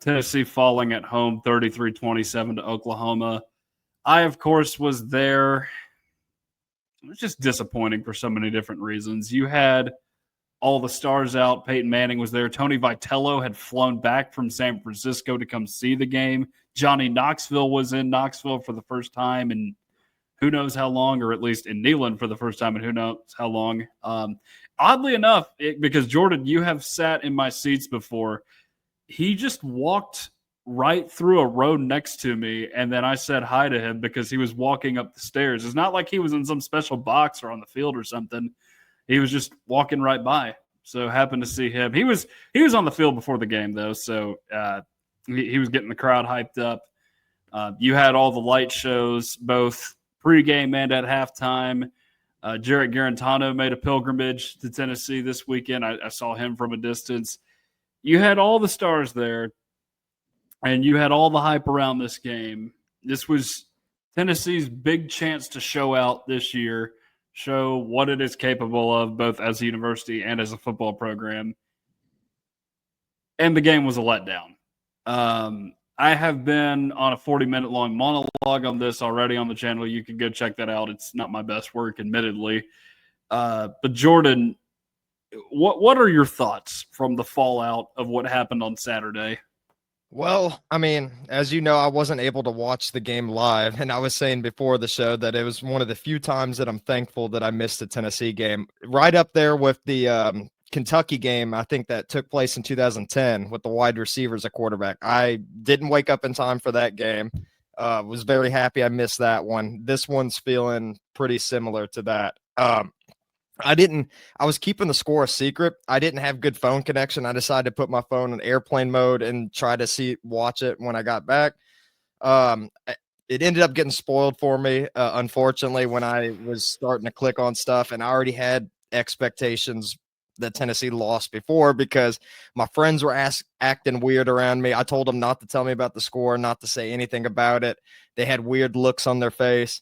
Tennessee falling at home 33-27 to Oklahoma. I, of course, was there. It was just disappointing for so many different reasons. You had all the stars out. Peyton Manning was there. Tony Vitello had flown back from San Francisco to come see the game. Johnny Knoxville was in Knoxville for the first time in who knows how long, or at least in Neyland for the first time in who knows how long. Oddly enough, because Jordan, you have sat in my seats before, he just walked right through a row next to me, and then I said hi to him because he was walking up the stairs. It's not like he was in some special box or on the field or something. He was just walking right by. So happened to see him. He was on the field before the game, though, so he was getting the crowd hyped up. You had all the light shows, both pregame and at halftime. Jarrett Garantano made a pilgrimage to Tennessee this weekend. I saw him from a distance. You had all the stars there, and you had all the hype around this game. This was Tennessee's big chance to show out this year, show what it is capable of, both as a university and as a football program. And the game was a letdown. I have been on a 40-minute long monologue on this already on the channel. You can go check that out. It's not my best work, admittedly. But Jordan, what are your thoughts from the fallout of what happened on Saturday? Well, I mean, as you know, I wasn't able to watch the game live, and I was saying before the show that it was one of the few times that I'm thankful that I missed a Tennessee game. Right up there with the Kentucky game, I think that took place in 2010 with the wide receivers at quarterback. I didn't wake up in time for that game. Was very happy I missed that one. This one's feeling pretty similar to that. I was keeping the score a secret. I didn't have good phone connection. I decided to put my phone in airplane mode and try to watch it when I got back. It ended up getting spoiled for me, unfortunately, when I was starting to click on stuff, and I already had expectations that Tennessee lost before because my friends were acting weird around me. I told them not to tell me about the score, not to say anything about it. They had weird looks on their face.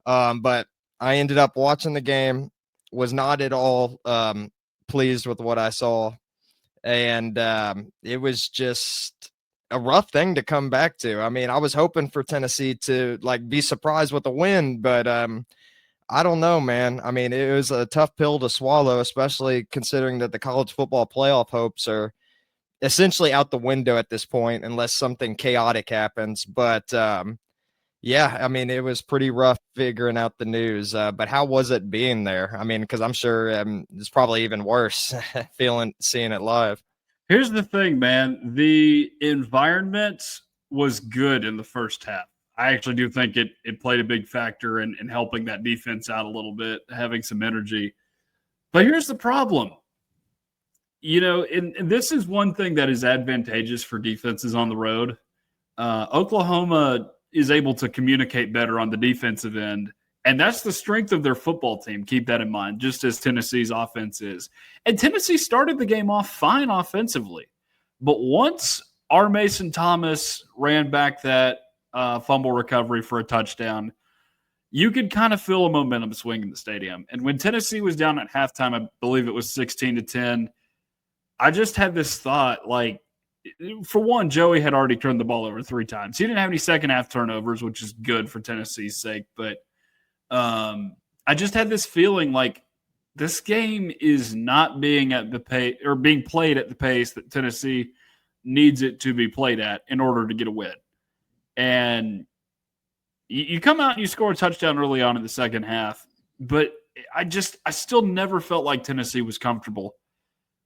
But I ended up watching the game, was not at all pleased with what I saw. And it was just a rough thing to come back to. I mean, I was hoping for Tennessee to be surprised with a win, but I don't know, man. I mean, it was a tough pill to swallow, especially considering that the college football playoff hopes are essentially out the window at this point, unless something chaotic happens. But yeah, I mean, it was pretty rough figuring out the news. But how was it being there? I mean, because I'm sure it's probably even worse seeing it live. Here's the thing, man. The environment was good in the first half. I actually do think it played a big factor in helping that defense out a little bit, having some energy. But here's the problem. You know, and this is one thing that is advantageous for defenses on the road. Oklahoma is able to communicate better on the defensive end, and that's the strength of their football team. Keep that in mind, just as Tennessee's offense is. And Tennessee started the game off fine offensively. But once R. Mason Thomas ran back that fumble recovery for a touchdown, you could kind of feel a momentum swing in the stadium. And when Tennessee was down at halftime, I believe it was 16-10, I just had this thought, for one, Joey had already turned the ball over 3 times. He didn't have any second half turnovers, which is good for Tennessee's sake. But I just had this feeling like this game is not being at the pace or being played at the pace that Tennessee needs it to be played at in order to get a win. And you come out and you score a touchdown early on in the second half, but I still never felt like Tennessee was comfortable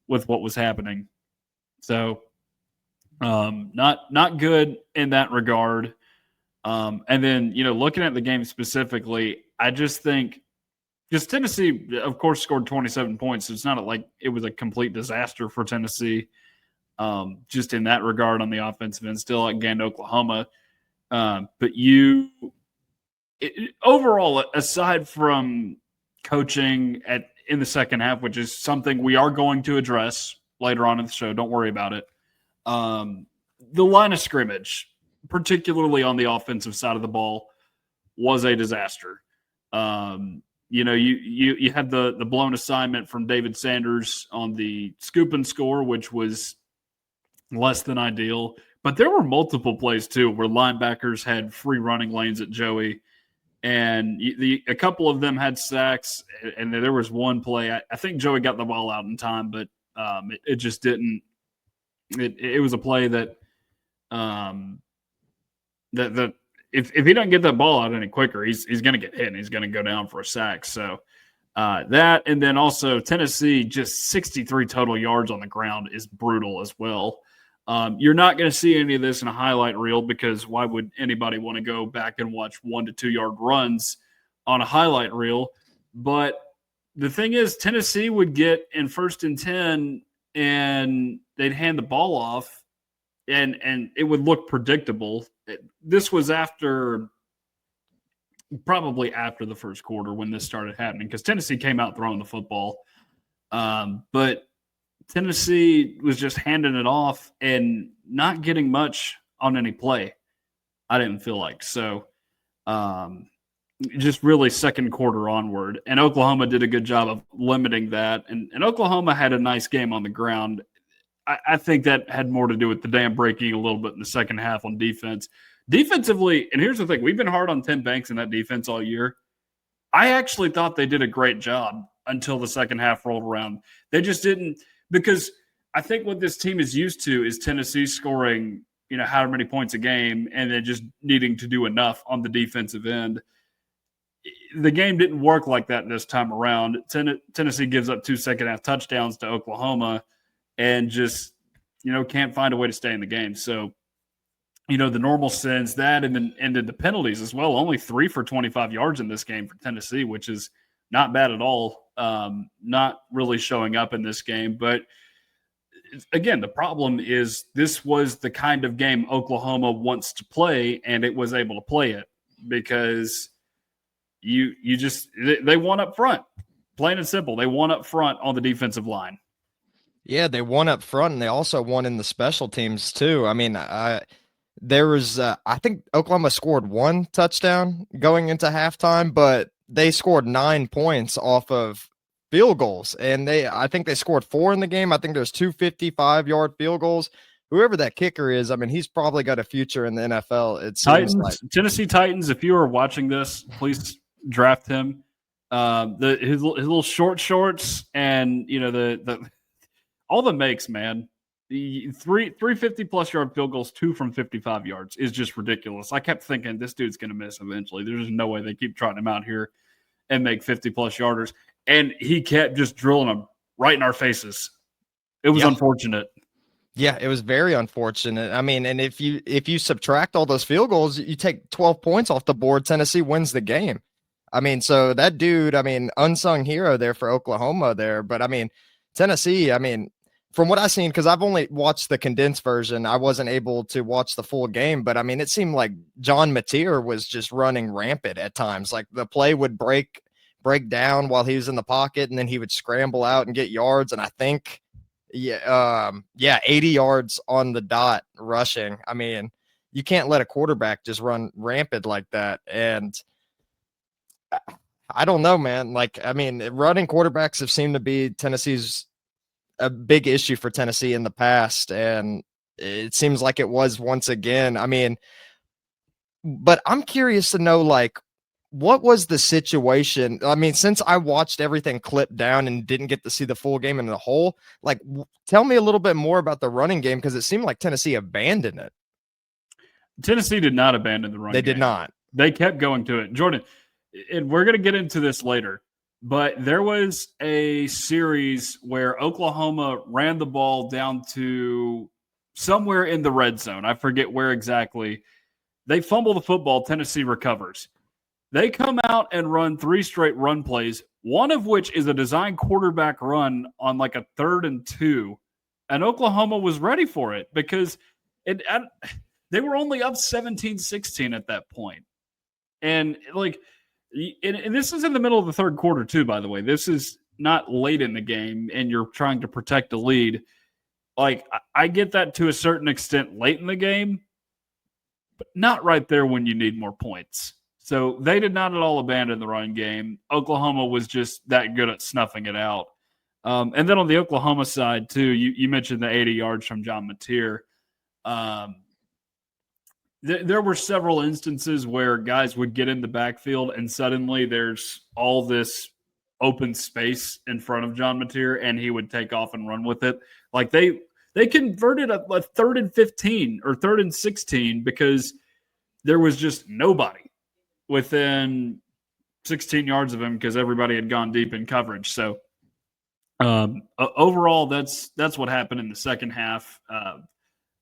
with what was happening. So not good in that regard. And then, looking at the game specifically, I just think because Tennessee, of course, scored 27 points. So it's not like it was a complete disaster for Tennessee. Just in that regard on the offensive end, still outgained Oklahoma. But overall, aside from coaching in the second half, which is something we are going to address later on in the show, don't worry about it. The line of scrimmage, particularly on the offensive side of the ball, was a disaster. You had the blown assignment from David Sanders on the scoop and score, which was less than ideal. But there were multiple plays, too, where linebackers had free running lanes at Joey. And a couple of them had sacks. And there was one play. I think Joey got the ball out in time, but it just didn't. It was a play that that if he doesn't get that ball out any quicker, he's going to get hit and he's going to go down for a sack. So that, and then also Tennessee, just 63 total yards on the ground is brutal as well. You're not going to see any of this in a highlight reel because why would anybody want to go back and watch 1 to 2 yard runs on a highlight reel? But the thing is, Tennessee would get in 1st and 10 and they'd hand the ball off and it would look predictable. This was probably after the first quarter when this started happening because Tennessee came out throwing the football. But Tennessee was just handing it off and not getting much on any play. I didn't feel like so. Just really second quarter onward, and Oklahoma did a good job of limiting that. And Oklahoma had a nice game on the ground. I think that had more to do with the dam breaking a little bit in the second half on defense. Defensively, and here's the thing: we've been hard on Tim Banks in that defense all year. I actually thought they did a great job until the second half rolled around. They just didn't. Because I think what this team is used to is Tennessee scoring, however many points a game and then just needing to do enough on the defensive end. The game didn't work like that this time around. Tennessee gives up 2 second-half touchdowns to Oklahoma and just, can't find a way to stay in the game. So, the normal sins, that and then ended the penalties as well. Only 3 for 25 yards in this game for Tennessee, which is not bad at all. Not really showing up in this game. But again, the problem is this was the kind of game Oklahoma wants to play, and it was able to play it because they won up front. Plain and simple. They won up front on the defensive line. Yeah, they won up front, and they also won in the special teams too. I mean, there was I think Oklahoma scored 1 touchdown going into halftime, but they scored 9 points off of field goals, and I think they scored 4 in the game. I think there's 2 55-yard field goals. Whoever that kicker is, I mean, he's probably got a future in the NFL. It seems like Tennessee Titans. If you are watching this, please draft him. His little shorts and the all the makes, man. The 350 plus yard field goals, 2 from 55 yards is just ridiculous. I kept thinking this dude's going to miss eventually. There's no way they keep trotting him out here and make 50 plus yarders. And he kept just drilling them right in our faces. It was unfortunate. Yeah, it was very unfortunate. I mean, and if you subtract all those field goals, you take 12 points off the board, Tennessee wins the game. I mean, so that dude, I mean, unsung hero there for Oklahoma there. But I mean, Tennessee, I mean, from what I've seen, because I've only watched the condensed version, I wasn't able to watch the full game. But I mean, it seemed like John Mateer was just running rampant at times. Like the play would break down while he was in the pocket, and then he would scramble out and get yards. And I think, 80 yards on the dot rushing. I mean, you can't let a quarterback just run rampant like that. And I don't know, man. Like, I mean, running quarterbacks have seemed to be Tennessee's a big issue for Tennessee in the past, and it seems like it was once again. I mean, but I'm curious to know, like, what was the situation? I mean, since I watched everything clipped down and didn't get to see the full game in the whole, like, tell me a little bit more about the running game, because it seemed like Tennessee abandoned it. Tennessee did not abandon the run game. They did not. They kept going to it. Jordan, and we're going to get into this later, but there was a series where Oklahoma ran the ball down to somewhere in the red zone. I forget where exactly. They fumble the football. Tennessee recovers. They come out and run 3 straight run plays, one of which is a design quarterback run on like a 3rd and 2. And Oklahoma was ready for it because they were only up 17-16 at that point. And like, and this is in the middle of the 3rd quarter too, by the way. This is not late in the game and you're trying to protect the lead. Like, I get that to a certain extent late in the game, but not right there when you need more points. So they did not at all abandon the run game. Oklahoma was just that good at snuffing it out. And then on the Oklahoma side, too, you mentioned the 80 yards from John Mateer. There were several instances where guys would get in the backfield and suddenly there's all this open space in front of John Mateer and he would take off and run with it. Like they converted a 3rd and 15 or 3rd and 16 because there was just nobody within 16 yards of him because everybody had gone deep in coverage. So overall, that's what happened in the second half.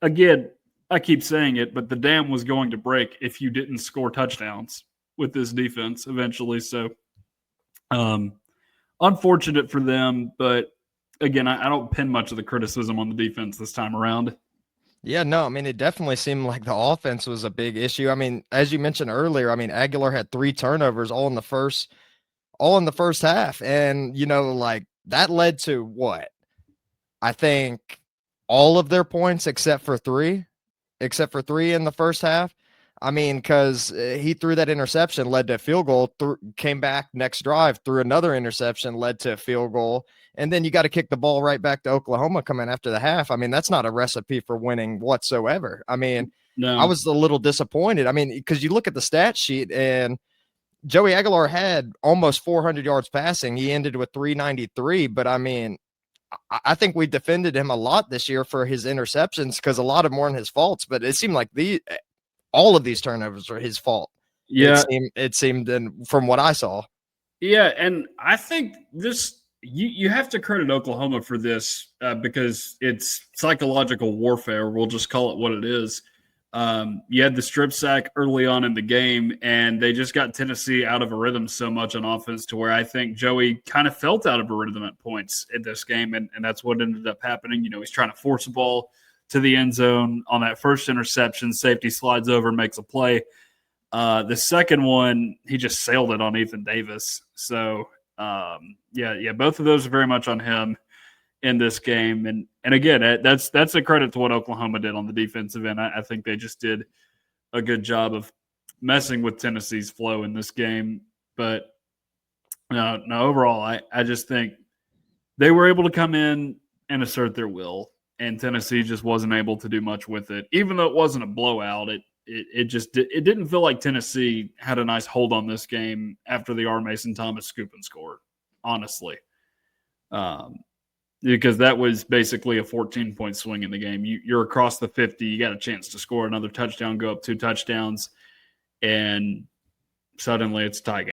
Again, I keep saying it, but the dam was going to break if you didn't score touchdowns with this defense eventually. So unfortunate for them, but again, I don't pin much of the criticism on the defense this time around. Yeah, no, I mean, it definitely seemed like the offense was a big issue. I mean, as you mentioned earlier, I mean, Aguilar had 3 turnovers all in the first half. And, like that led to what? I think all of their points except for three in the first half. I mean, because he threw that interception, led to a field goal, came back next drive, threw another interception, led to a field goal. And then you got to kick the ball right back to Oklahoma coming after the half. I mean, that's not a recipe for winning whatsoever. I mean, No. I was a little disappointed. I mean, because you look at the stat sheet and Joey Aguilar had almost 400 yards passing. He ended with 393. But I mean, I think we defended him a lot this year for his interceptions because a lot of them weren't his faults. But it seemed like all of these turnovers are his fault. Yeah, it seemed from what I saw. Yeah, and I think this you have to credit Oklahoma for this because it's psychological warfare. We'll just call it what it is. You had the strip sack early on in the game, and they just got Tennessee out of a rhythm so much on offense to where I think Joey kind of felt out of a rhythm at points in this game, and that's what ended up happening. He's trying to force a ball to the end zone on that first interception. Safety slides over, makes a play. The second one, he just sailed it on Ethan Davis. So, both of those are very much on him in this game. And again, that's a credit to what Oklahoma did on the defensive end. I think they just did a good job of messing with Tennessee's flow in this game. But no, overall, I just think they were able to come in and assert their will, and Tennessee just wasn't able to do much with it. Even though it wasn't a blowout, it didn't feel like Tennessee had a nice hold on this game after the R. Mason Thomas scoop and score, honestly. Because that was basically a 14-point swing in the game. You're across the 50. You got a chance to score another touchdown, go up 2 touchdowns, and suddenly it's a tie game.